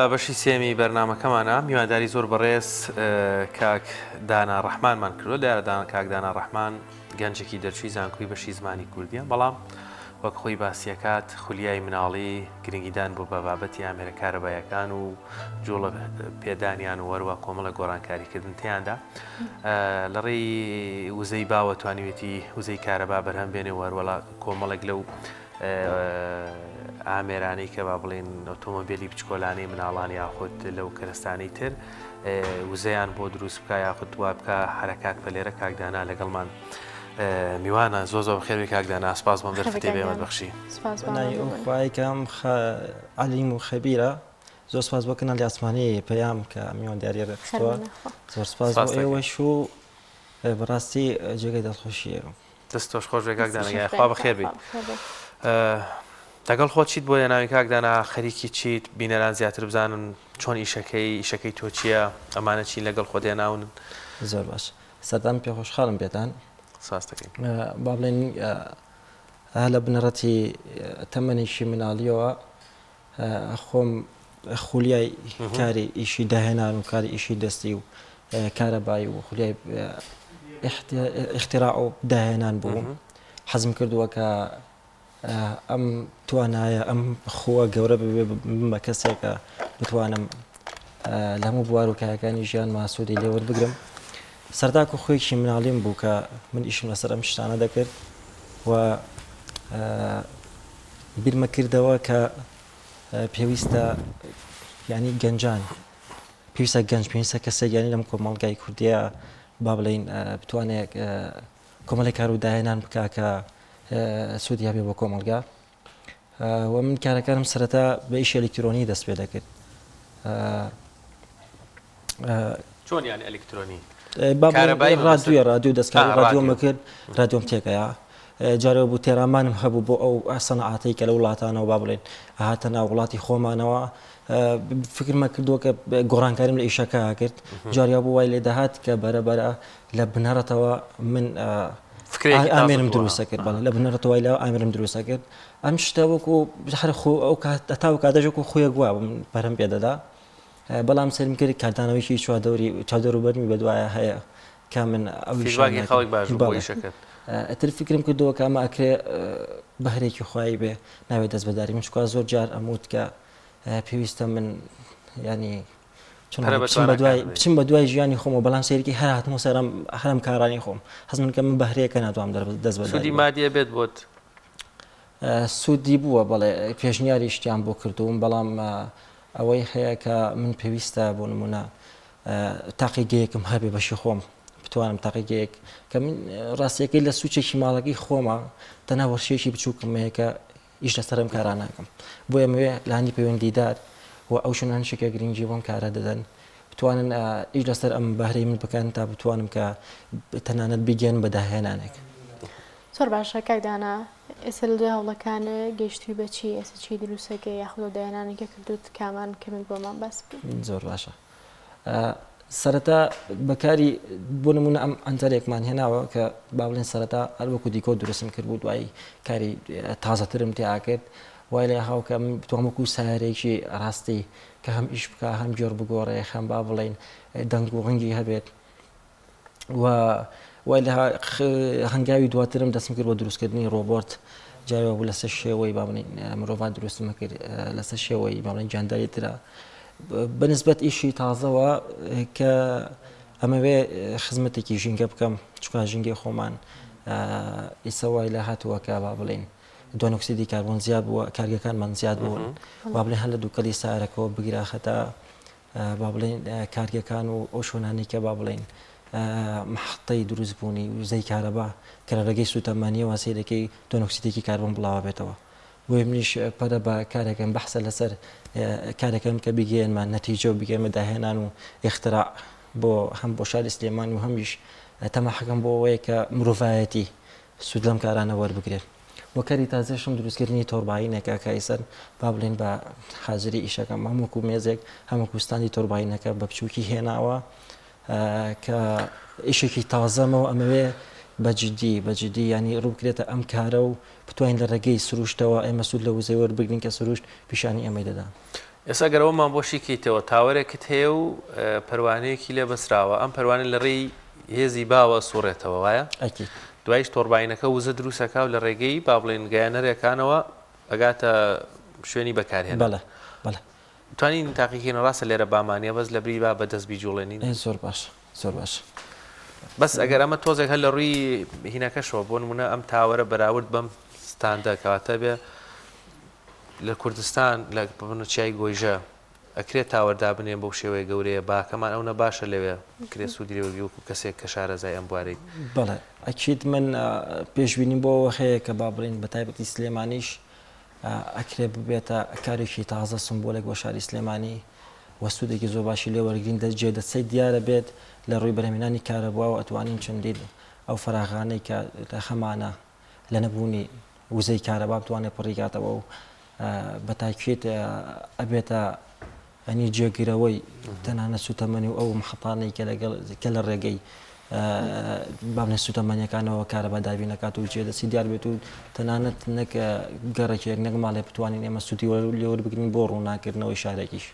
بەشی سێمی بەرنامەکەمانە میوانداری زۆر بەڕێز کاک دانا ڕەحمانمان کردو دیارە کاک دانا ڕەحمان گەنجێکی دەرچووی زانکۆی بەشی زمانی کوردیە بەڵام وەک خۆی باسیەکات خولیای مناڵی گرنگیدان بۆ بە بابەتی ئامێرە کارەبایەکان و جوڵە پێدانیان و وەروە کۆمەڵە گۆڕانکاریکردن تیاندا لە ڕێی وزەی باوە توانیوێتی وزەی کارەبا بەرهەم بێنێ وەروەڵا کۆمەڵێک لەو ئامێرانەی کە با بڵێن ئۆتۆمۆبیلی بچکۆلانەی مناڵانی یاخود لەو کەرستانەی تر وزەیان بۆ دروست بکە یاخود وا بکە حرەکات بە لێرە کاکدانا لەگەڵمان میوانە زۆ خێروی کاکدانا سپاس بۆم دەرفەتێ بێمە بەخشی خواکەم عەلیم و خەبیرە زۆر سپاس بۆ کەناڵی ئاسمانی پەیام کە میوان دیارە ڕێکخستووە زۆر سپاس بۆ ئێوەش و بەڕاستی جێگەی دڵخۆشیە دەستۆش خۆش کاکدانەگای خوا بەخێر بیت لەگەڵ خۆت چیت بۆ ناوی کاکدانا خەریکی چیت بینەران زیاتر بزانن چۆن ئیشەکەی تۆ چییە ئەمانە چی لەگەڵ خۆ دێناون زۆر باش سەردان پێ خۆشحاڵم بێتان ساس دەکەین با بڵێن لە بنەڕەتی تەمەنیشی مناڵیەوە خۆم خولیای کاری ئیشی داهێنان و کاری ئیشی دەستی و کارەبایی و خولیای اختراع و داهێنان بووم حەزم کردووە کە ئەم توانایە ئەم خۆوە گەورە ببێ بە کەسێکە بتوانم لە هەموو بوار و کایەکانی ژیان ماسوودی لێوەربگرم سەرداک و خۆیکی مناڵیم بوو کە من ئیشم لەسەر ئەم شتانە دەکرد و بیرمە کردەوە کە پێویستە ینی گەنجان پێویستە گەنج پێویستە کەسێک ینی لەم کۆمەڵگای کوردیە با بڵێن بتوانێت کۆمەڵی کار و داهێنان بکا کە سوودیا بێ بۆ کۆمەلگا و من کارەکانم سەرەتا بە ئیشی ئەلکترۆنی دەست پێ دەکرد چۆن یانی ئەلکترۆنی رادیۆ دەستکاری رادیۆمە کرد رادیۆم تێکەیە جارەوە بوو تێرامانم هەبوو بۆ ئەو سەنعاتەی کە لە وڵاتانەوە با بڵێن هاتە ناو وڵاتی خۆمانەوە فکرمە کردووە کە گۆڕانکاریم لە ئیشەکە کرد جاریا بوو وای لێ دەهات کە بەرەبەرە لە بنەڕەتەوە من ئامێرم دروستە کرد بەڵێ لە بنەڕەتەوەی لە ئامێرم دروستە کرد ئەم شتە وەکو ئەو تاو کاتەژێک و خۆیە گووا بەرەم پێدەدا بەڵام سەرم کرد کاردانەوەیکی چادەڕ و بەرمی بەدوایە هەیە کە من ئەتر فکرم کردەوە کە ئەمە ئەکرێ بەهرێکی خوای بێ ناوێت دەست بەداری من چکووا زۆر جار ئەموت کە پێویستە من ینی بچم بە دوای ژیانی خۆم و بەڵام سێرکی هەر هاتمەوە سەرم هەرم کارانی خۆم حەزم کە من بەهرەیەکە ناتوانم دەست بەداری سوودی مادیە بێت بۆت سوودی بووە بەڵێ پێشنیاری شتیان بۆ کردوم بەڵام ئەوەی هەیە کە من پێویستە بۆ نمونە تاقیگەیەکم هەبێ بەشی خۆم بتوانم تاقیگەیەک کە من ڕاستیەکەی لە سوچێکی ماڵەکەی خۆمە تەنها وەرشێکی بچووکم هەیە کە ئیش لەسەرم کاران ناکەم بۆ ئەمەوێ لانی پەیوەندیدار و ئەو شوێنانشێکە گرنگی بۆم کارە دەدەن بتوانن ئیش لەسەر ئەم بەهرەی من بکەن تا بتوانم کە تەنانەت بیگەن بە داهێنانێک زۆر باشە کاکدانا ئێستا لە دوای هەوڵەکانە گەیشتووی بەچی ئێستا چی دروستەکە یاخود داهێنانێکە کردوت کامان کەمێک بۆمان باس بکەین زۆر باشە سەرەتا بەکاری بۆ نمونە ئەم ئەنتەرێکمان هێناوە کە با بڵێن سەرەتا هەر وەکو دیکۆ دروستم کرد بوو دوایی کاری تازەترم تیا کرد وای لێ هاو کە بتوانم وەکو سایارێکی ڕاستی کە هەم ئیش بکە هەم جۆر بگۆڕێ هەم با بڵێن دەنگ و ڕەنگی هەبێت و وای لە هەنگاوی دواترم دەستم کرد بۆ دروستکردنی ڕۆبۆت جایەوە بوو لەسەر شێوەی با بڵێن مرۆڤات دروستمە کرد لەسەر شێوەی با بڵێن جانداری ترە بەنسبەت ئیشی تازەوە کە ئەمەوێ خزمەتێکی ژینگە بکەم چکا ژینگەی خۆمان ئیسەوای لە هاتووە کە با بڵێن دۆنۆکسیدی کاربۆن زیاد بووە کارگەکانمان زیاد بوون با بڵێن هەر لە دووکەلی سارەکەەوە بگیرا خەتا با بڵێن کارگەکان و ئەو شوێنانی کە با بڵێن مححتەی دروست بوونی وزەی کارەبا کە لە ڕێگەی سوتەمانی واسیرەکەی دۆنۆکسیدێکی کاربۆن بڵاوە بێتەوە بۆی منیش پەرە بە کارێکم بەحسە لەسەر کارەکەم کە بگەێنمان نەتیجە و بگەێمە داهێنان و اختراع بۆ هەم بۆ شاری سلێمان و هەمیش تەماحەکەم بۆ ئەوەیە کە مرۆڤایەتی سوود لەم کارانە وەربگرێت وەکاری تازەشم دروستکردنی تۆرباینەکە کایسەر با بڵێن بە حاضری ئیشەکەم هەمووەکو مێزێک هەمووکوستانی تۆرباینەکە بە بچووکی هێناوە کە ئیشێکی تازەمەوە ئەمەوێ بەجددی ینی ڕووکرێتە ئەم کارە و بتوانین لە ڕێگەی سروشتەوە ئێمە سوود لە وزەی وەربگرین کە سروشت پیشانی ئەمەی دەدا ئێستا گەرەوەمان بۆشی کەیتەوە تاوەرێکت هەیە و پەروانەیەکی لێ بەسراوە ئەم پەروانە لە ڕێی هێزی باوە سوڕێتەوە وایە دوایش تۆڕباینەکە وزە دروستەکە و لە ڕێگەی با بڵێن گەیانەرێکانەوە ئەگاتە شوێنی بەکارهێن توانین تاقیکردن ڕاستە لێرە بامانیە بەس لە بری با بەدەست بیجوڵێنین زۆر باش زۆر باش بەس ئەگەر ئەمە تۆزێک هەر لە ڕووی هینەکەشەوە بۆ نمونە ئەم تاوەرە بەراورد بەم ستاندە کەواتە بێ لە کوردستان لە چای گۆیژە ئەکرێت تاوەردا بنێن بەو شێوەیە گەورەیە باکەمان ئەو نەباشە لەوێ کرێ سوودی لێوەگی وەکو کەسێک کە شارەزای ئەم بوارەی بەڵێ ئەکیت من پێشبینی بۆەوە هەیە کە با بڵێن بە تایبەتی سلێمانیش ئەکرێ ببێتە کارێکی تازە سمبۆلێک بۆ شاری سلێمانی وەسوودێکی زۆر باشی لێ وەرگین دەستجێ دەسەی دیارە بێت لە ڕووی بەرهێنانی کارەبووە و ئەتوانین چەندین ئەو فراغانەی کە لە خەمانە لە نەبوونی وزەی کارەبا بتوانێت پڕیگاتەوە و بە تاکێت ئەبێتە ئەنی جێگیرەوەی تەنانە سوتەمەنی و ئەو محەتانەی کە لە ڕێگەی بابنە سوتەمەنیەکانەوە کارەبا دابینەکات و جێدەسی دیار بێت و تەنانەت نەک گەڕێکێک نەک ماڵێ بتوانین ئێمە سوودی لێوەربگرین بۆ ڕووناکردنەوەی شارێکیش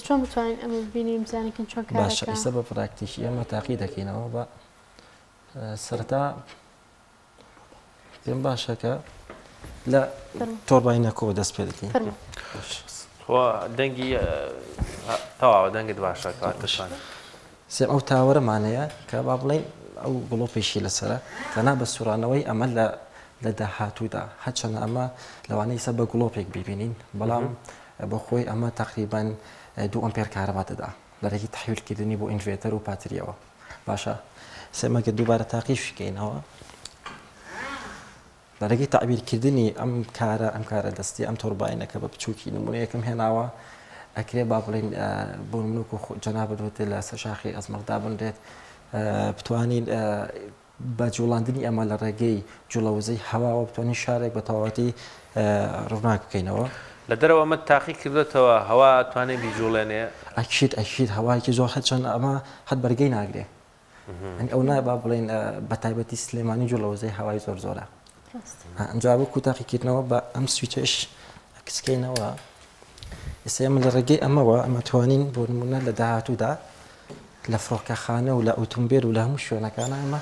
چۆن بتوانین ئەمە ببینین بزانین چۆن باشە ئێستا بە پراکتیکی ئێمە تاقی دەکەینەوە بە سەرەتا پێم باشە کە لە تۆڕباینەکەەوە دەست پێ دەکەین دەنگی تەواوە دەنگت باشە سێم ئەو تاوەرەمانەیە کە با بڵێن ئەو گڵۆپێکی لەسرە تەنا بە سوورانەوەی ئەمە لە داهاتوودا هەرچەند ئەمە لەوانەی سە بە گڵۆپێک ببینین بەڵام بە خۆی ئەمە تقریبان 2 ئەمپێر کارەبا دەدا لەرەکی تحویلکردنی بۆ ئینڤێتەر و پاتریەوە باشە سێمەگە دووبارە تاقیش بکەینەوە لەرەگەی تعبیرکردنی ئەم کارە دەستی ئەم تۆڕباینەکە بە بچووکی نمونەیەکم هێناوە ئەکرێ با بڵێن بۆ منوک و جەنابەت لە سەر شاخی ئەزمەردا بنرێت بتوانین بە جوڵاندنی ئەمە لە ڕێگەی جوڵەوزەی هەواوە بتوانین شارێک بە تەواوەتی ڕووناک بکەینەوە لە دەرەوە ئەمە تاقی کردێتەوە هەوا توانێت بیجوڵێنێ ئەکیید هەوایکی زۆر هەرچەند ئەمە هەت بەرگەی ناگرێ ئەو نای با بڵێن بە تایبەتی سلێمانی جوڵەوزەی هەوای زۆرە ئەنجا بۆ کوتاقیکردنەوە بە ئەم سویچش ئەکسکەینەوە ئێستا ئێمە لە ڕێگەی ئەمەوە ئەمە توانین بۆ نمونە لە داهاتوودا لە فڕۆکەخانە و لە ئۆتۆمبیل و لە هەموو شوێنەکانە ئەمە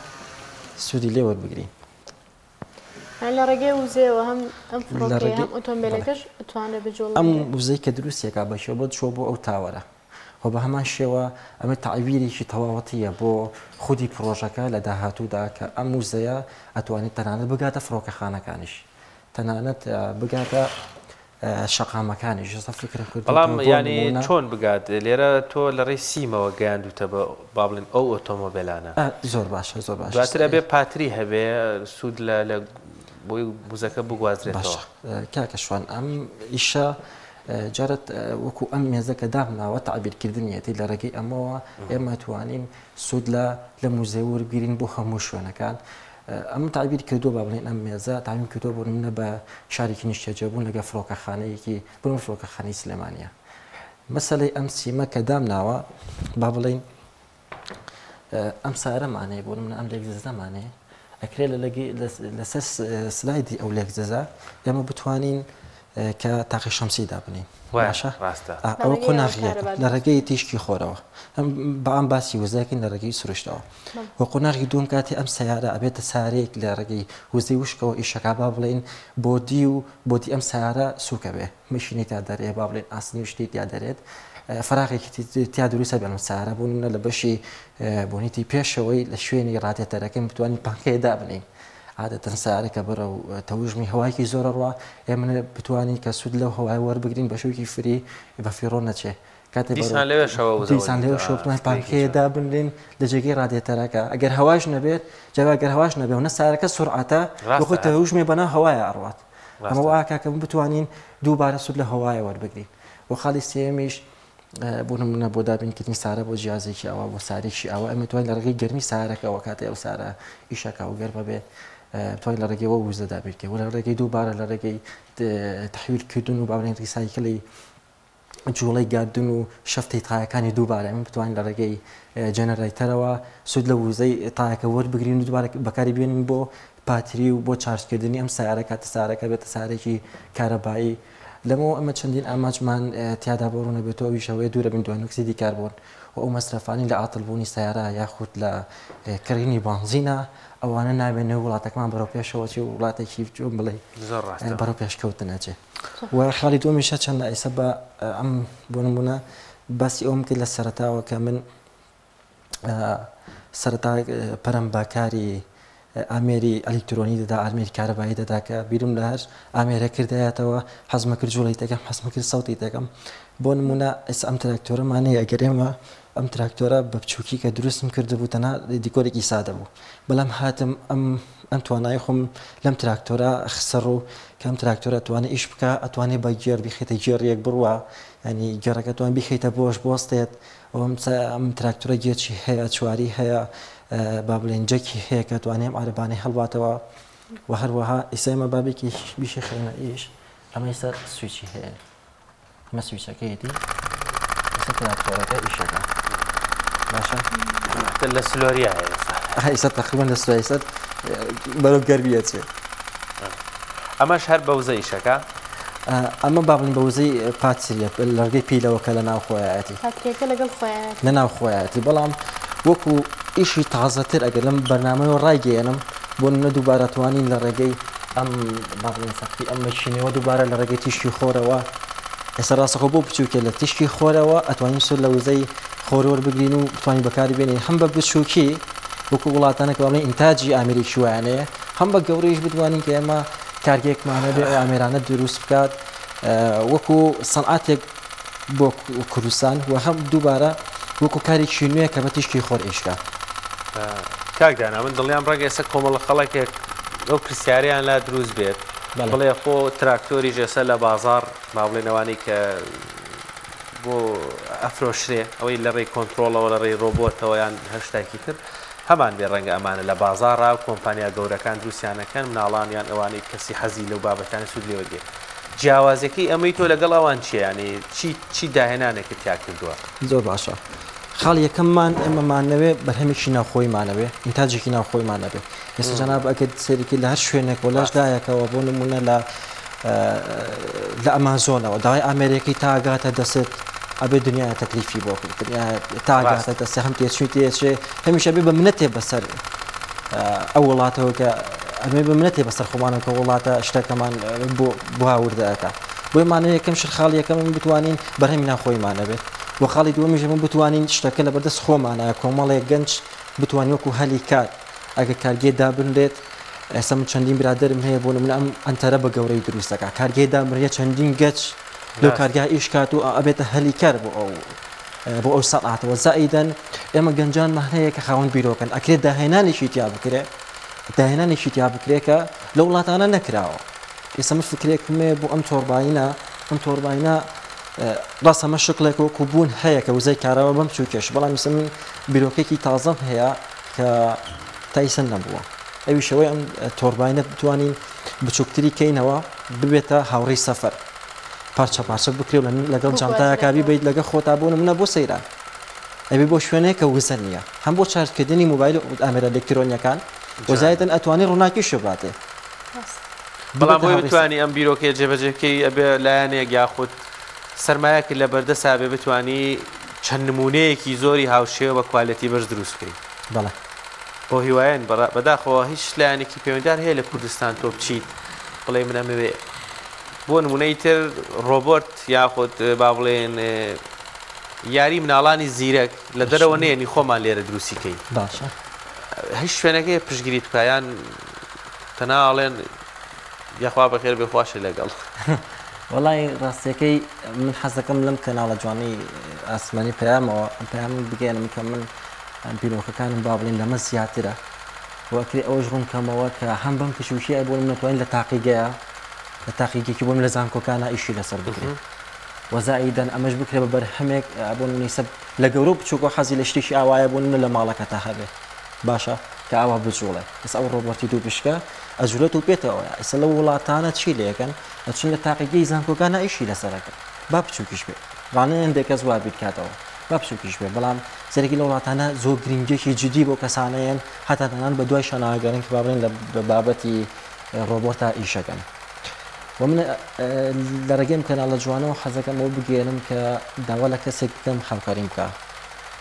سوودی لێ وەربگرین لە ڕێگەی وزەیەوە هەم ئەم فڕۆکەی هەم ئۆتۆمبیلەکەش ئەتوانێت بجوڵ ئەم وزەی کە دروستێکا بەشێ بۆ چۆ بۆ ئەو تاوەرە و بە هەمان شێوە ئەمە تعبیرێکی تەواوەتیە بۆ خودی پرۆژەکە لە داهاتوودا کە ئەم وزەیە ئەتوانێت تەنانەت بگاتە فڕۆکەخانەکانیش تەنانەت بگاتە شەقامەکانیش فکرم کرد بەڵام ینی چۆن بگات لێرە تۆ لە ڕێی سیمەوە گەیاندوتە بە با بڵێن ئەو ئۆتۆمۆبیلانە زۆر باشە زۆر باش دواتر ئەبێ پاتری هەبێ سوود لە بۆی وزەکە بگوازرێتەوە کاکە شوان ئەم ئیشە جارت وەکو ئەم مێزەکە دامناوە تعبیرکردنیەتی لە ڕێگەی ئەمەوە ئێمە توانین سوود لە موزەی وەرگرین بۆ هەموو شوێنەکان ئەم تعبیر کردو با بڵێن ئەم مێزە تعبیر کردو بۆ منە بە شارێکی نیشتەجێبوون لەگە فڕۆکەخانەیەکی بن فڕۆکەخانەی سلێمانیە مەسەلەی ئەم سیمە کە دامناوە با بڵێن ئەم سارەمانەیە بۆ منە ئەم لێکزەزەمانەیە ئەکرێ لەسەر سلایدی ئەو لێکزەزە ئێمە بتوانین کە تاقی شەمسی دابنین باشە ئەوە قۆناغیە لە ڕێگەی تیشکی خۆرەوە بە ئەم باسی وزەکەین لە ڕێگەی سروشتەوە وە قۆناغی دوم کاتی ئەم سیارە ئەبێتە سارەیەک لە ڕێگەی وزەی وشکەوە ئیشەکە با بڵێن بۆتی ئەم سیارە سووکە بێ مشینی تا دەرێ با بڵێن ئاسنی شتی تیا دەرێت فراغێکی تیا دروستە بێنم سارە بوونە لە بەشی بۆنیتی پێشەوەی لە شوێنی ڕادێتەرەکەم بتوانین پانکەیە دابنین عادەتەن سارێکە بەرەو تەوژمی هەوایکی زۆرە ڕوا ئێمە بتوانین کە سوود لەو هەوای وەربگرین بە شوکی فری بە فیڕۆ نەچێ دیسان لێوە شەوە پانکەیە دابنین لە جێگەی ڕادێتەرەکە ئەگەر هەواش نەبێت جاگەر هەواش نەبێ و نە سارەکە سورعاتە بخۆ تەوژمێ بەنا هەوایە ئەڕوات ئەمە واکەکە بتوانین دووبارە سوود لە هەوایە وەربگرین و خاڵی سێمیش بۆ نمونە بۆ دابینکردنی سارە بۆ جیازێکی ئەوە بۆ سارێکی ئەوە ئەمە توانین لە ڕێگەی گەرمی سارەکەەوە کاتێ ئەو سارە ئیشەکە و گەرمە بێت توانین لە ڕێگەیەوە وزە دابیرکە و لە ڕێگەی دووبارە لە ڕێگەی تحویلکردن و باڵێن ریسایکلی جوڵەی گاردن و شەفتەی تایەکانی دووبارە من بتوانین لە ڕێگەی جەنەرەیتەرەوە سوود لە وزەی تایەکە وەربگرین و دووبارە بەکاری بێنین بۆ پاتری و بۆ چارجکردنی ئەم سیارە کاتە سارەکە بێتە سارێکی کارەبایی لەمەوە ئەمە چەندین ئاماجمان تیادا بڕوونە بێتەوە شەوەیە دوورە بن دۆنۆکسیدی کاربۆن و ئەو مەصرفانی لە عاتڵبوونی سیارە یاخود لە کڕینی بانزینە ئەوانە نابێنێ وڵاتەکەمان بەرەو پێشەوە چی وڵاتێکی جۆم بڵێ بەرەو پێشکەوتنەچێ و خاڵی دومیشە چەند ئێستا بە ئەم بۆ نمونە باسی ئەوم کرد لە سەرەتاوە کە من سەرەتا پەرم باکاری ئامێری ئەلکترۆنی دەدا ئامێری کارەبایی دەدا کە بیرم لە هەر ئامێرە کردایەتەوە حەزمە کرد جوڵی دەکەم حەزمە کرد سەوتی دەکەم بۆ نمونە ئێستا ئەم تراکتۆرەمانەیە ئەگەرێمە ئەم تراکتۆرە بە بچووکی کە دروستم کردبوو تەنها دیکۆرێکی سادە بوو بەڵام هاتم ئەم توانایی خۆم لەم تراکتۆرە خسەڕ و کەم تراکتۆرە توانێت ئیش بکە ئەتوانێت بە گێر بخێتە گێڕیەک بڕوە ینی گێڕەکە توان بخیتە بۆش بۆستێت ئەم تراکتۆرە گێرچی هەیە چواری هەیە با بڵێن جەکی هەیە کە توانێم ئارەبانەی هەڵباتەوە و هەروەها ئێستا بابێکی بیشی خێنە ئیش ئەمە ئێستا سویچی هەیە ئەمە سویچەکەیەتی ئێستا تراکتۆرەکە ئیشەکە باشە لە سلۆریا ئێستا تقریبا لە سویسە بەرەو گەربیەچێت ئەمەش هەر بەوزە ئیشەکە ئەمە بابڵین بەوزەی پاتسریە لەرگەی پیلەوەکە لە ناو خۆیەتی لە ناو خۆیەتی بەڵام وەکو ئیشی تازەتر ئەگەر لەم بەرنامەوە ڕایگەێنم بۆ نە دووبارە توانین لە ڕێگەی ئەم بابڵین سەختی ئەم مەشینەوە دووبارە لە ڕێگەی تیشکی خۆرەوە ئێستا ڕاستەخۆ بۆ بچووکە لە تیشکی خۆرەوە ئەتوانین سور لە وزەی خۆرەوە بگرین و توانین بەکاری بێنین هەم بە بچووکی وەکو وڵاتانە کە بڵێن ئینتاجی ئامریکی وایانەیە هەم بە گەورەیش بتوانین کە ئێمە کارگێکمانە بێ ئامێرانە دروست بکات وەکو سەنعاتێک بۆ کوردستان و هەم دووبارە وەکو کارێکی نوێ کە بە تیشکی خۆر ئێشکا کاکدانا من دڵیان ڕەنگە ئێستا کۆمەڵە خەڵکێک ئەو پرسیاریان لا دروست بێت بڵێ خۆ تراکتۆری ژێسە لە بازار با بڵێنەوانی کە بۆ ئەفرۆشرێ ئەوەی لە ڕێی کۆنتترۆلەوە لە ڕێی ڕۆبۆتەوە یان هەشتاکی تر هەمان بێ ڕەنگە ئەمانە لە بازارڕا و کۆمپانیا گەورەکان دروستیانەکەن مناڵانیان ئەوانەی کەسی حەزی لەو بابەتانی سوود لێوەگێ جیاوازەکەی ئەمەی تۆ لەگەڵ ئەوان چیە ینی چی داهێنانێکت تیا کردووە زۆر باشە خاڵ یەکەممان ئێمەمانەوێ بەرهەمێکی ناوخۆیمانەوێ ئینتاجێکی ناوخۆیمانەبێ ئێستا جەناب ئەگەر سەرێکی لە هەر شوێنێک وەلاشدایەکەوە بۆ نمونە لە ئەمازۆنەوە داوای ئامێریکی تاگاتە دەسێت ئەبێ دنیای تەکلیفی بۆ تاگاتە دەسێ هەم تێچوی تێچێ هەمیشە بێ بە منەتێ بەسەر ئەو وڵاتەوە کە ئەمێ بە منەتێ بەسەر خۆمانە کە وڵاتە شتەکەمان بۆ هاوردەکە بۆی مانە یەکەم شخاڵ یەکەم بتوانین بەرهەمی ناخۆیمانە بێت بۆ خاڵی دووەمیش من بتوانین شتەکە لە بەردەست خۆمانە کۆمەڵێک گەنج بتوانین وەکو هەلی کار ئەگە کارگێ دابنرێت ئێستا من چەندین برادرم هەیە بۆ نمونە ئەم ئەنتەرە بە گەورەی دروستەکە کارگێ دامرێت چەندین گەچ لەو کارگا ئیش کات و ئەبێتە هەلی کار بۆ ئەو سەعاتەوە زائیدەن ئێمە گەنجانمان هەیە کە خاوەن بیرۆکەن ئەکرێت داهێنانێکی تیا بکرێت داهێنانێکی تیا بکرێکە لە وڵاتانە نەکراوە ئێستا من فکرێکمێ بۆ ئەم تۆرباینە ڕاستە ئەمە شکلێک وەکو بوون هەیە کە وزەی کارەوە بەم چووکێش بەڵام ئێستا من بیرۆکێکی تازەم هەیە کە تایسن نەبووە ئەویشەوەی ئەم تۆرباینە بتوانین بچووکتری کەینەوە ببێتە هاوڕێی سەفەر پارچە بکرێ لەگەڵ جانتایەکبی بیت لەگە خۆتا بوون منە بۆ سەیران ئەبێ بۆ شوێنەیە کە وزە نییە هەم بۆ چارجکردنی موبایل ئامێرە ئەلکترۆنیەکان وەزایەتەن ئەتوانێت ڕووناکی شوباتێ بەڵام بۆی بتوانانی ئەم بیرۆکێ جێبەجێکەی ئەبێ لایەنێک یاخود سەرمایەکە لە بەردەسا بێ بتانی چەند نمونەیەکی زۆری هاوشێوە بە کوالەتی بەرز دروست بکەیت بەڵێ بۆ هیوایەن بەداخەوە هیچ لایەنێکی پەیوەنددار هەیە لە کوردستان تۆ بچیت بڵێ منەمەوێ بۆ نمونەی تر ڕۆبۆت یاخود با بڵێن یاری مناڵانی زیرەک لە دەرەوە نێنی خۆمان لێرە دروستیکەین باشە هیچ شوێنەکەی پشگیری بکایان تەناڵێن یاخوا بەخێر بێخواشە لەگەڵ وڵی ڕاستیەکەی من حەزەکەم لەم کەناڵە جوانی ئاسمانی پەیامەوە پەیام بگەێنم کە من بیرۆکەکانم با بڵێن لەمە زیاترە وەکری ئەوەش ڕوونکەمەوە کە هەم بەم کشوشی بۆ نتوانین لە تاقیگەیە لە تاقیگێکی بۆم لە زانکۆکانە ئیشی لەسەر بکرێت وەزائیدەن ئەمەش بکرێ بە بەرهەمێک بۆ نیسە لە گەورە بچووکە حەزی لە شتێکی ئاوایە بوون لە ماڵەکە تا هەبێ باشە کە ئاوا بجوڵێ ئەس ئەو ڕۆبەتی دوو پشکە ئەجولێت و پێێتەوە ئەسە لە وڵاتانە چی لەکەن ئەچین لە تاقیگەی زانکۆکانە ئیشی لەسەرەکە با بچووکیش بێت ڕانەیەن دێکەس وا بیرکاتەوە با بچووکیش بێ بەڵام سەرەکی لە وڵاتانە زۆر گرنگێکی جدی بۆ کەسانەیەن هەتا تەنان بە دوای شەناگەرن کە با بڵێن لە بابەتی ڕۆبۆتە ئیشەکەن ومن لە ڕێگەم کەناڵە جوانەوە حەزەکەمەوە بگێنم کە داوا لە کەسێک بکەم هاوکاریم بکە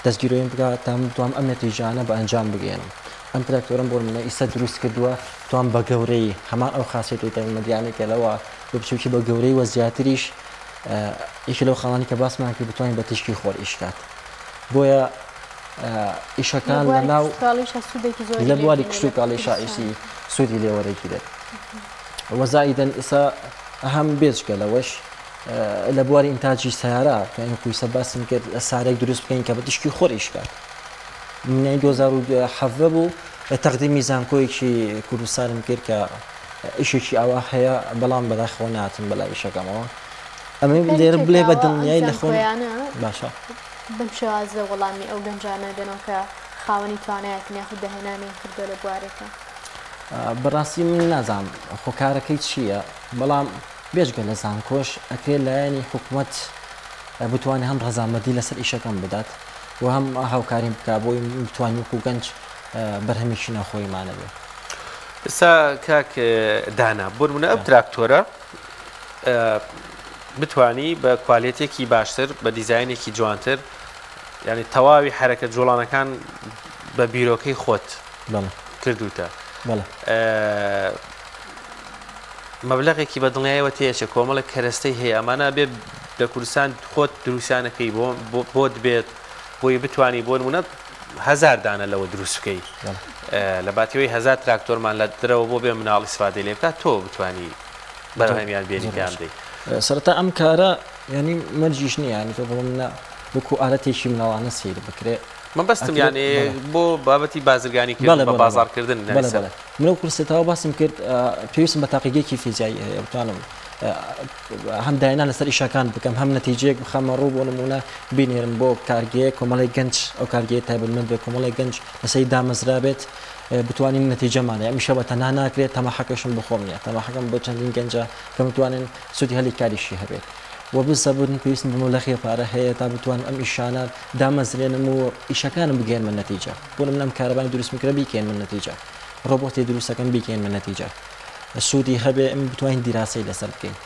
دەستگیرۆیم بکە تام دوام ئەم نەتیجانە بە ئەنجام بگێنم ئەم تراکتۆرم بۆ منە ئیستا دروست کردووە توان بە گەورەی هەمان ئەو خاصێتی تەمەدیانێکە لەوە بە بچوکی بە گەورەی وە زیاتریش یەکی لەو خاڵانی کە باسمان کرد بتوانین بە تشکی خۆر ئیشکات بۆیە ئیشەکان لە ناو لە بواری کشت و کاڵی شائیسی سوودی لێوەرەی دێت وەزایدەن ئێستا ئەهەم بێچکە لەوەش لە بواری ئینتاجی سیارە کە ئەین کویسە باسم کرد سارێک دروست بکەین کە بە تشکی خۆر ئیشکات منای 2017 بوو تەقدیمی زانکۆیەکی کوردستانم کرد کە ئیشێکی ئاوا هەیە بەڵام بەداخەوە ناتم بەلای ئیشەکەمەوە ئەمە لێرە بڵێ بە دڵنیای لە خۆیان باشە بم شێوازە وەڵامی ئەو گەنجانە دێنەوە کە خاوەنی توانایەتی یاخود دەهێنانیان کردو لە بوارێکە بەڕاستی من نازانم خۆکارەکەی چییە بەڵام بێژگە لە زانکۆش ئەکرێت لایەنی حکوومەت بتوانێت هەم ڕەزامەندی لەسەر ئیشەکەم بدات و هەم هاوکاریم بکە بۆی بتوانین و گەنج بەرهەمیشی ناخۆیمانە بێ ئێستا کاک دانا بۆ نمونە ئەم تراکتۆرە بتانی بە کوالێتێکی باشتر بە دیزایانێکی جوانتر یعنی تەواوی حرەکە جوڵانەکان بە بیرۆکەی خۆت کردوتە مەبلەغێکی بە دڵنیایەوە تێچە کۆمەڵە کەرەستەی هەیە ئەمانە بێ لە کوردستان خۆت دروستیانەکەی بۆت بێت بۆی بتانی بۆ نمونە 1000 دانە لەوە دروست بکەی لە باتیەوەی 1000 تراکتۆرمان لە درەوە بۆ بێ مناڵی سوادەی لێ بکات تۆ بتانی بەرهەمیان بێنیکان دەی سەرەتا ئەم کارە ینی مەرجیش نییە ینی تۆ بۆ منە وەکو ئالەتێکی مناڵانە سیر بکرێت من بەستم یانێ بۆ بابەتی بازرگانی کرد بە بازارکردن منەو کورسێتەوە باسم کرد پێویستم بە تاقیگەیەکی فیزیایی هەیە بتوانم هەم داهێنان لەسەر ئیشەکان بکەم هەم نەتیجەیەک بخەمە ڕوو بۆ نمونە بینێرم بۆ کارگەیە کۆمەڵی گەنج ئەو کارگەیە تایبەتمەند بێت کۆمەڵی گەنج لەسەری دامەزرا بێت بتوانین نەتیجەمانە ئەمیشە بە تەنها ناکرێت تەماحەکەشم بخۆم نیە تەماحەکەم بۆ چەندین گەنجە کە بتوانین سوودی هەلی کاریشی هەبێت و بزەبوون پێویستم بمە لە خێپارە هەیە تا بتوان ئەم ئیشانە دامەزرێنم و ئیشەکانم بگەێن من نەتیجە بۆ منم کارەبانی دروست میکرە بیکەین من نەتیجە ڕۆبۆتی دروستەکەم بیکەین من نەتیجە سوودی هەبێ ئەم بتوانین دیراسی لەسەر بکەین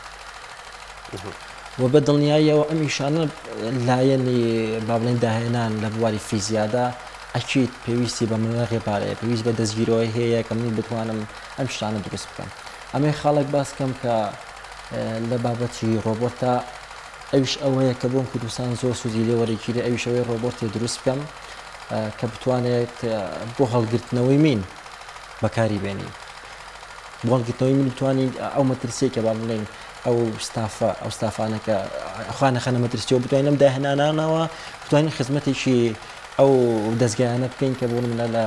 و بە دڵنیاییەوە ئەم ئیشانە لایەنی با بڵێن داهێنان لە بواری فیزیادا ئەکیت پێویستی بە منە خێپارەیە پێویست بە دەستگیرۆی هەیە کە من بتوانم ئەم شتانە دروست بکەم ئەمێ خاڵک باسکەم کە لە بابەتی ڕۆبۆتە ئەوش ئەوەیە کە بۆم کوردستان زۆر سوودی لێوەرەگیری ئەوش ئەوەی ڕۆبۆتی دروست بکەم کە بتوانێت بۆ هەڵگرتنەوەی مین بەکاری بێنی بۆ هەڵگرتنەوەی من بتوانین ئەو مەترسیە کە با بڵێن ئەو ستافانەکە خوانەخەنە مەترسیەوە بتوانین ئەم داهێنانانەوە بتوانین خزمەتێکی ئەو دەستگایانە بکەین کە بۆ منە لە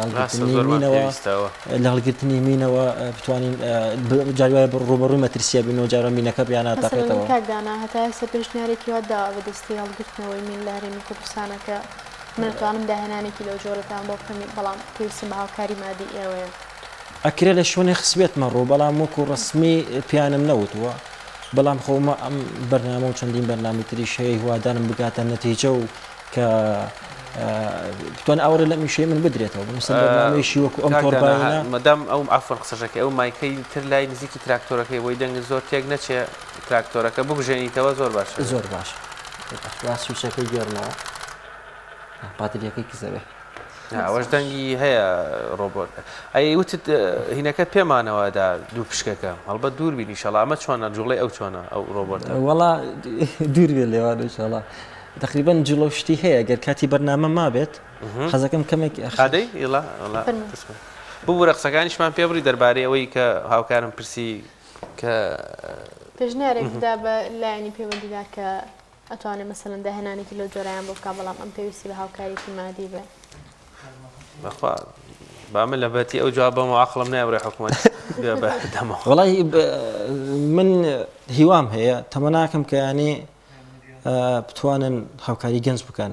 هەڵگرتنی مینەوە بتوانین جاروایە ڕۆبەڕووی مەترسیە بینەوە جارە مینەکە بیانە تاقێتەوە کاکدانا هەتا ئێستا پێشنیارێکی وەداوە بە دەستی هەڵگرتنەوەی مین لە هەرێمی کوردستانەکە منتوانم داهێنانێکی لەو جۆرەتان بۆ بکەمی بەڵام پێویستم بە هاوکاری مادی ئێوەیە ئەکرێ لە شوێنێ خسبێتمە ڕوو بەڵام وەکو ڕسمی پیانم نەوتووە بەڵام خۆمە ئەم بەرنامە و چەندین بەرنامی تریش هەیە هیوادارم بگاتە نەتیجە و کە بتوان ئەوڕێ لە میشەی من بدرێتەوە بەمەشی وەکو ئەم تۆڕبانە مەدام ئەو ئافۆن قسەشەکە ئەو مایکەی تر لای نزیکی تراکتۆرەکەی بۆی دەنگ زۆر تێک نەچێ تراکتۆرەکە ببژێنیتەوە زۆر باش زۆر باش سوچەکەی گێڕنەوە پاتریەکەی کزەوێ ئەوەش دەنگی هەیە ڕۆبۆت ئەی وتت هینەکە پێمانەوەدا دوو پشکەکە هەڵبەت دوور بینی شەڵا ئەمە چۆنە جوڵی ئەو چۆنە ئەو ڕۆبۆت وەڵا دوور بێ لێوان شڵا تقریبا جلۆ شتی هەیە گەر کاتی بەرنامە ما بێت حەزەکەم کەمێک خادەی ئێڵا بوو ڕقسەکانیشمان پێ بڕی دەربارەی ئەوەی کە هاوکارم پرسی کە پێشنیارێکدا بە لایەنی پەیوەندیدا کە ئەتوانێت مەسەلەن داهێنانێکی لەو جۆرایان بۆ بکە بەڵام ئەم پێویستی بە هاوکاریی مادی بێ بەخوا بامە لە بەتی ئەو جواب بەمە عەقڵم نایبڕێ حکوومەت دەمەوە وەڵی من هیوام هەیە تەمە ناکەم کە ینی بتوانن هاوکاری گەنج بکەن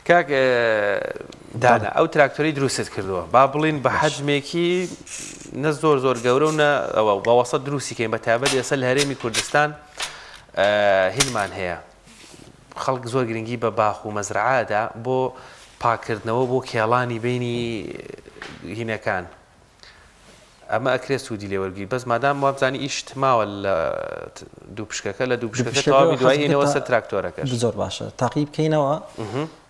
کاک دانا ئەو تراکتۆری دروستت کردووە با بڵین بە حەجمێکی نە زۆر زۆر گەورە و نە ئەوە باوەسە دروستی کەین بە تایبەت ئێستا لە هەرێمی کوردستان هیلمان هەیە خەڵک زۆر گرنگی بە باخ و مەزرعادا بۆ پاکردنەوە بۆ کێڵانی بینی هینەکان ئەمە ئەکرێت سوودی لێوەرگی بەس مادام وابزانانی ئیشت ماوە لە دوو پشکەکە لە دوو پشکەکە تەواوی دوای هێنەوە سەر تراکتۆرەکەش زۆر باشە تاقی بکەینەوە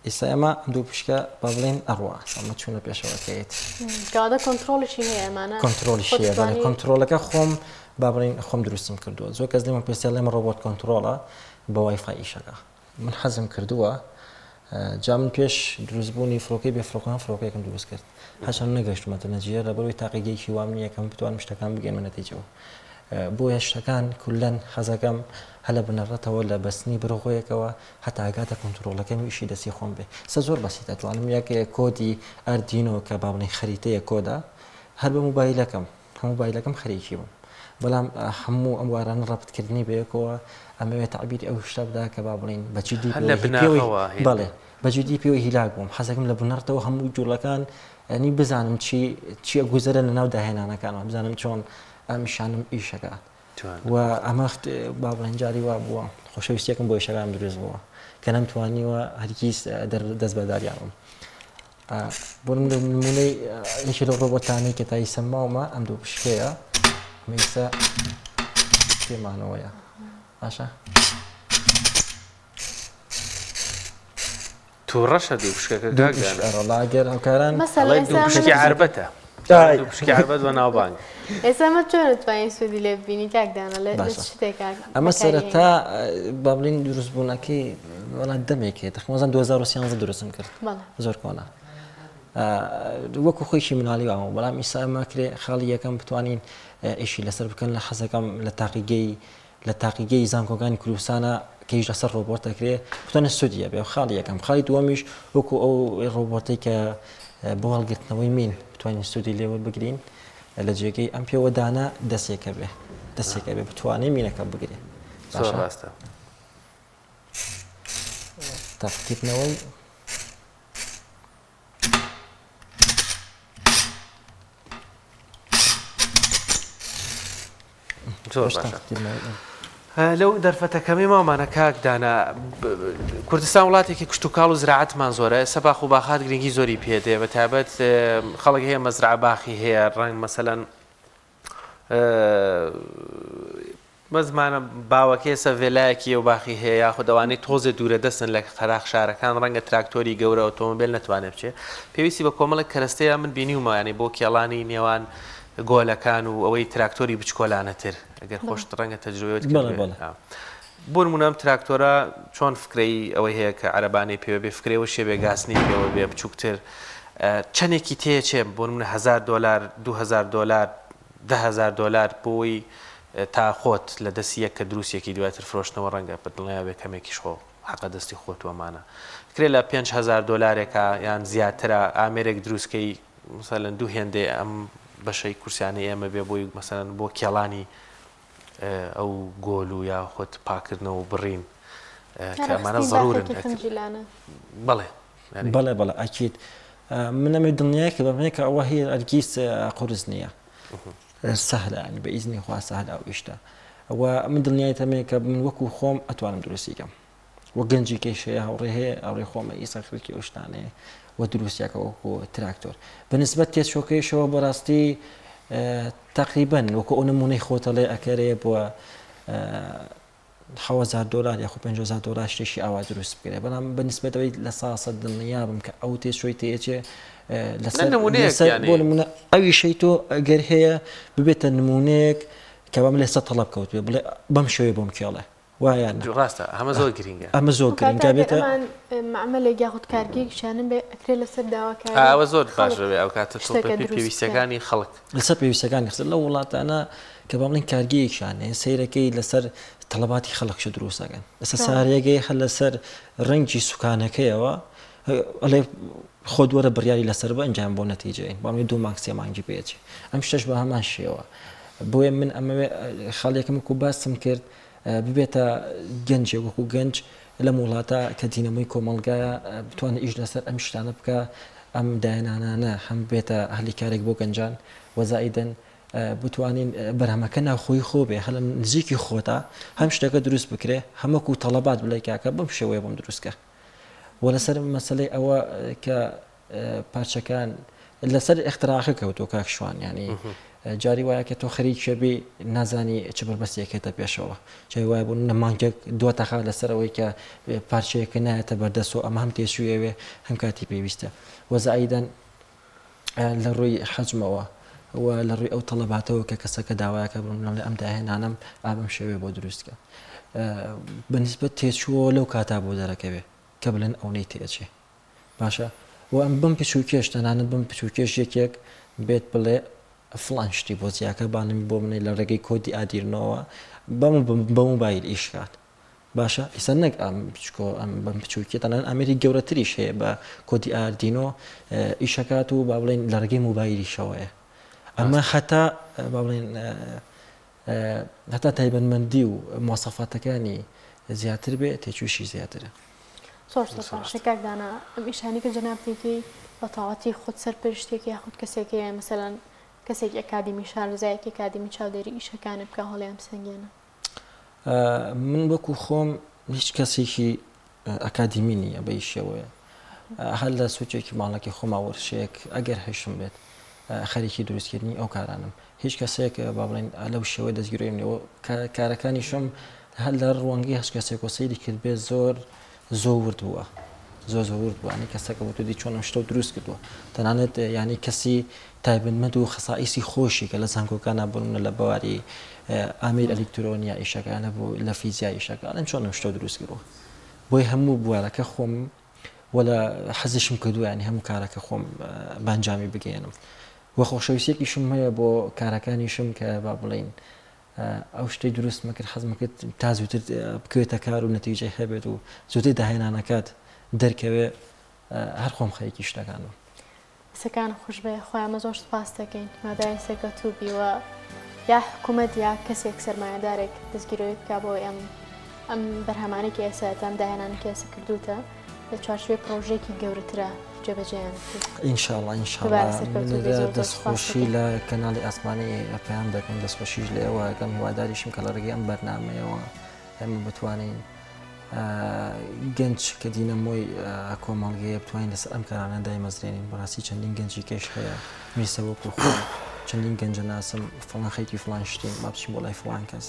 ئێستا ئەمە دوو پشکە با بڵێن ئەڕوا ئەمە چوونە پێشەوەکەیت کەواتە کۆنتترۆلشی هەیە ئەمانە کۆنتترۆلیشیە کۆنتترۆلەکە خۆم با بڵین خۆم دروستم کردووە زۆر کەس لێمە پێسیال لێمە ڕۆبۆت کۆنتترۆلە بە وایفای ئیشەکە من حەزم کردووە جا من پێش دروستبوونی فڕۆکەی بێفرۆکان فڕۆکەیەکم دروست کرد هەچەند نەگەشتمەتە نەجیە لە بەروی تاقیگەیەکی وام نییە کەم بتوانم شتەکان بگەمە نەتیجەوە بۆ هێشتەکان کولەن حەزەکەم هەلە بنەڕەتەوە لە بەستنی برۆخۆیەکەوە هەتا ئاگاتە کۆنتترۆلەکەم ئیشی دەستی خۆم بێ سە زۆر بەسی دەتوانم یەک کۆدی ئەردینۆ کە با بڵێن خەریتەیە کۆدا هەر بە موبایلەکەم هەموو موبایلەکەم خەریکی بووم بەڵام هەموو ئەم وارانە ڕەبتکردنی بەیەکەوە ئەمەوێت تعبیری ئەو شتە بدا کە با بڵین بەجددی بەڵێ بەجددی پێوەی هیلاک بووم حەزەکەم لە بنەڕتەوە هەموو جوڵەکان ئەنی بزانم چی گوزەرە لە ناو داهێنانەکانەوە بزانم چۆن ئەمیشانم ئیشەکە و ئەمە با بڵێن جاری وا بووە خۆشەویستیەکەم بۆ ئیشەکان دروست بووە کە نەمتوانیوە هەرگیز دەست بەداریانم بۆ نمونەی یەکی لەو ڕۆبۆتانەی کە تایی سەماومە ئەم دوو پشکەیە مەیسە پێمانەوەیە باشە تو ڕەشە دوو پشکەکە لاگەر هەوکاران دوو پشکی عربەتە دوو پشکی عربەت بە ناوبانگ ئێستا ئەمە چۆن دەتوانین سوودی لێ ببینی کاکدانە لە شتێکا ئەمە سەرەتا با بڵین دروستبوونەکەی وەڵات دەمێکێت تەخمەزان 2013 دروستم کرد زۆر کۆنا وەکو خۆیشی مناڵی وامە بەڵام ئیسا ئەمە کرێ خاڵی یەکەم بتوانین ئیشی لەسەر بکەن لە حەزەکەم لە تاقیگەی زانکۆکانی کوردستانە کەیش لەسەر ڕۆبۆت دەکرێ بتوانێت سوودیە بێ خاڵی یەکەم خاڵی دووەمیش وەکو ئەو ڕۆبۆتی کە بۆ هەڵگرتنەوەی مین بتوانین سوودی لێوە بگرین لە جێگەی ئەم پێوەدانە دەستێکە بێ بتوانێت مینەکە بگرێ ڕاستە تاقیکردنەوەی زۆر باشە لەو دەرفەتەکەمی مامانە کاکدانا کوردستان وڵاتێکی کشت و کاڵ و زراعەتمان زۆرە ئێستا باخ و باخات گرنگی زۆری پێدێ بە تایبەت خەڵک هەیە مەزرعە باخی هەیە ڕەنگ مەسەلەن مەزمانە باوەکەی ئێستا ڤێلایەکی ئەو باخی هەیە یاخود ئەوانەی تۆزێ دوورە دەستن لە خەراخ شارەکان ڕەنگە تراکتۆری گەورە ئۆتۆمۆبیل نەتوانێت بچێت پێویستی بە کۆمەڵک کەرەستەیە من بینیومە یانێ بۆ کێڵانی نێوان گۆلەکان و ئەوەی تراکتۆری بچکۆلانەتر ئەگەر خۆش ڕەنگە تەجروبەت بۆ نمونە تراکتۆرە چۆن فکرەی ئەوەی هەیە کە عەرەبانەی پێوە بێ فکرەوە شێ بێ گاسنی پێوە بێ بچووکتر چەندێکی تێچێ بۆ نمونە $1000 $2000 $10,000 بۆی تا خۆت لە دەستی یەک کە دروستێکی دواتر فرۆشتنەوە ڕەنگە بەدڵنیا بێ کەمێکیش خۆ حەقە دەستی خۆتوەمانە کرێ لە $5,000 یان زیاترە ئامێرێک دروستکەی مثلەن دوو هێندێ ئەم بەشەی کورسیانەی ئێمە بێ بۆی مەسەلەن بۆ کێڵانی ئەو گۆل و یا خۆت پاکردنەوە و بڕین کەمانە ضرورن بەڵێ ئەکید من ئەمێ دڵنیایە کە بەمەیە کە ئەوە هەیە ئەرگیز قورس نییە سەهلە بە ئیزنی خوا سەهلە ئەو ئیشتە ئەوە من دڵنیای تەمەیە کە من وەکو خۆم ئەتوانم دروستیکەم وە گەنجی کێشەیە هەوڕێ هەیە ئەوڕێ خۆمە ئیسەخلکی ئەو شتانەیە و دروستیاکە وەکو تراکتۆر بەنسبەت تێچۆکەیشەوە بەڕاستی تقریبا وەکو ئەو نمونەی خۆتەڵێ ئەکەرەیە بووە $10,000 یاخۆ $50,000 شتێکی ئاوا دروست بکرێ بەڵام بەنسبەتەوەی لە ساسە دڵنیابم کە ئەو تێچۆی تێچێ بۆ نمونە ئەوی شەی تۆ ئەگەر هەیە ببێتە نمونەیەک کە بەم لێستا تەڵەب کەوت بێ بڵێ بەم شێوەیە بۆم کێڵێ وایە ڕاستە ئەمە زۆر گرنگە ئەمە زۆر گرنگە بێتە معاملێک یاخود کارگەیەکیشانن بێ ئەکرێ لەسەر داواکاری ئەوە زۆر باشەوێ ئەو کاتە پێویستەکانی خەڵک لەسەر پێویستەکانی خسر لە وڵاتانە کە با بڵین کارگەیەکیشانێ سەیرەکەی لەسەر تەڵەباتی خەڵکش دروستەکەن لەسەر ساریەگەی هەر لەسەر ڕەنگی سوکانەکەیەوە ئەڵێ خۆ دووەرە بڕیاری لەسەر بە ئەنجام بۆ نەتیجەین باڵێ 2 مانگ 3 مانگی پێچێ ئەم شتەش بە هەمان شێوە بۆیە من ئەمەوێ خاڵێکم وەکو باسم کرد ببێتە گەنجێ وەکو گەنج لەم وڵاتە کە دینەمەی کۆمەڵگایە بتوانێت ئیش لەسەر ئەم شتانە بکە ئەم داهێنانانە هەم بێتە هەلی کارێک بۆ گەنجان وەزائیدەن بتوانین بەرهەمەکە ناوخۆی خۆ بێ هەڵە نزیکی خۆتە هەم شتەکە دروست بکرێ هەمووکو تەڵەبات بڵێ کاکە بەم شێوەیە بۆم دروستکە وە لەسەر مەسلەی ئەوە کە پارچەکان لەسەر اختراعەکە کەوتۆ کاک شوان ینی جاری وایە کە تۆ خەریک شەبی نازانی چ بەربەستێکێتە پێشەوە جای وایە بوون نەمانگەک دواتەخا لەسەرەوەی کە پارچەیەکە نایەتە بەردەست و ئەمە هەم تێشوێوێ هەم کاتی پێویستە وەزائیدەن لە ڕووی حەجمەوە و لە ڕووی ئەو تەڵەباتەوە کە کەسەکە داوایەکە بڕم لە ئەم داهێنانم ئابم شێوێ بۆ دروستکە بەنسبەت تێچووە لەو کاتا بۆ دەرەکەوێ کە بڵێن ئەوەی تێچێ باشە و ئەم بم پچوکێش تەنانەت بم پچوکێش یەکێک بێت بڵێ فڵان شتی بۆ جیاکە بانمی بۆ منەی لە ڕێگەی کۆدی ئادیرنەوە بە موبایل ئیشکات باشە ئیسە نەک ئەم ئەم بەم بچووکێت تەنان ئەمێری گەورەتریش هەیە بە کۆدی ئاردینۆ ئیشەکات و با بڵێن لە ڕێگەی موبایلیشەوەیە ئەمە حتا با بڵێن هەتا تایبەتمەندی و مواصفاتەکانی زیاتر بێ تێچووشی زیاترە شکاکدانا ئەم ئیشانی کە جەنابتێکی بە تاواتی خۆت سەرپەرشتێکی یاخود کەسێکی مەسەلەن کەسێک ئەکادمی شارزایەکی ئەکادمی چاودێری ئیشەکانە بکە هەڵیان بسەنگێنە من وەکو خۆم هیچ کەسێکی ئەکادمی نییە بە ئیشەوەیە هەر لە سوچێکی ماڵەکی خۆما وەرشەیەک ئەگەر هەشم بێت خەریکی دروستکردنی ئەو کارانم هیچ کەسێک با بڵێن لەو شێوەی دەستگیرۆیمەوە کارەکانیشم هەر لە ڕوانگەی هەچ کەسێک وەسەیری کرد بێت زۆر ورد بووە زۆر ورد بووە ینی کەسەکە بۆ تودی چۆنم شتە دروست کردووە تەنانەت ینی کەسی تایبەتمەند و خەسائیسی خۆشی کە لە زانکۆکانە بوون لە بەواری ئامیر ئەلکترۆنیا ئیشەکانە بوو لە فیزیا ئیشەکانن چۆنم شتە دروست کردووە بۆی هەموو بوارەکە خۆم ولا حەزشم کردووە ینی هەموو کارەکە خۆم بانجامی بگەێنم وە خۆشەویستێکیشم هەیە بۆ کارەکانیشم کە با بڵین ئەو شتەی دروست مەکرد حەزم کرد تا زووتر بکوێتە کار و نەتیجەی هەبێت و زووتر داهێنانەکات دەرکەوێ هەر خۆم خەریکی شتەکانم سەکان خوش بێ خۆیانمە زۆر سپاس دەکەین مادای سێکە تووبیوە یا حکوومەت یا کەسێک سەرمایهدارێک دەستگیرۆی بکە بۆ ئەم بەرهەمانێکی ئێستا ئەم داهێنانێکی ئێستا کردوتە لە چوارچوێ پرۆژێکی گەورەترە جێبەجێیان ئینشاءڵڵا ئینشاءڵڵا دەستخۆشی لە کەناڵی ئاسمانی پێیان دەکەم دەستخۆشیش لێەوە ئەگەم هیواداریشم کە لە ڕێگەی ئەم بەرنامەیەوە ئێمە بتوانین گەنج کە دینەمۆی کۆمەڵگەیە بتوانین لەسەر ئەم کارانە دایمەزرێنین بەڕاستی چەندین گەنجی کێش هەیە میسە وەکو خۆ چەندین گەنجە ناسم فڵان خەیتی فڵان شتین با بچین بۆ لای فڵان کەس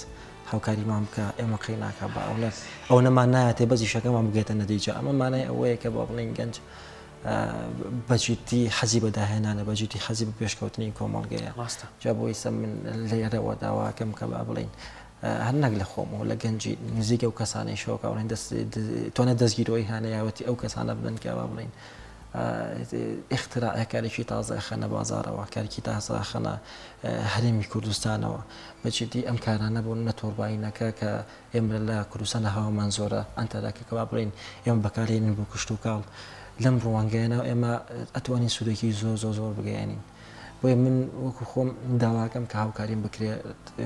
هاوکاریمان بکە ئێمە قەی ناکە بە ئەو نەمان نایەتێ بەزی شەکەمان بگێتە نەتیجە ئەمە مانای ئەوەیە کە بە بڵین گەنج بەجیتی حەزی بە داهێنانە بەجیتی حەزی بە پێشکەوتنی کۆمەڵگەیە جا بۆی سە من لێرەوە داواکەم کە با بڵین هەر نەک لە خۆمەوە لە گەنجی نزیکە و کەسانەی شۆکەڵین تۆنە دەستگیرۆی هانەیەوەتی ئەو کەسانە بدەن کە با بڵین اختراع کارێکی تازە خەنە بازارەوە کارێکی تازە خەنە هەرێمی کوردستانەوە بەجددی ئەم کارانە بوون نەتۆرباینەکە کە ئێمە لە کوردستانە هاومان زۆرە ئەنتەداکە کە با بڵین ئێمە بەکارێنین بۆ کشت و کاڵ لەم ڕوانگەیەنەوە ئێمە ئەتوانین سوودێکی زۆر بگەێنین بۆیە من وەکو خۆم داواکەم کە هاوکاریم بکرێت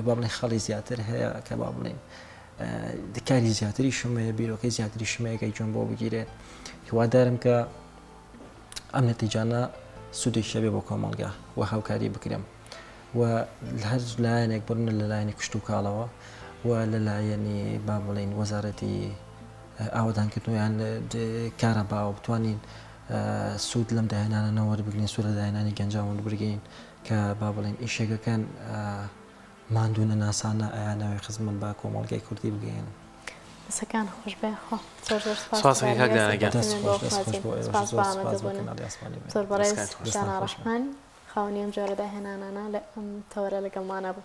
با بڵین خەڵی زیاتر هەیە کە با بڵین کاری زیاتری شمەیە بیرۆکەی زیاتری شمەیەکەی جۆن بۆ بگیرێت هیوادارم کە ئەم نەتیجانە سوودێک شەبێ بۆ کۆمەڵگا و هاوکاری بکرێم و هەر لایەنێک بڕنە لە لایەنی کشت و کاڵەوە و لە لایەنی با بڵین وەزارەتی ئاوادانکردنیان کارە باوە بتوانین سوود لەم داهێنانەوە وەربگرین سوود لە داهێنانی گەنجاون بگەین کە با بڵین ئیشێگەکان ماندوونە ناسانە ئەیانەوەی خزمەت با کۆمەڵگەی کوردی بگەین سەکان خۆش بێ خۆ زۆر بەڕێز دانا ڕەحمان خاوەنی ئەم جۆرە داهێنانانە لە ئەم تەوەرە لەگەڵمانە بوو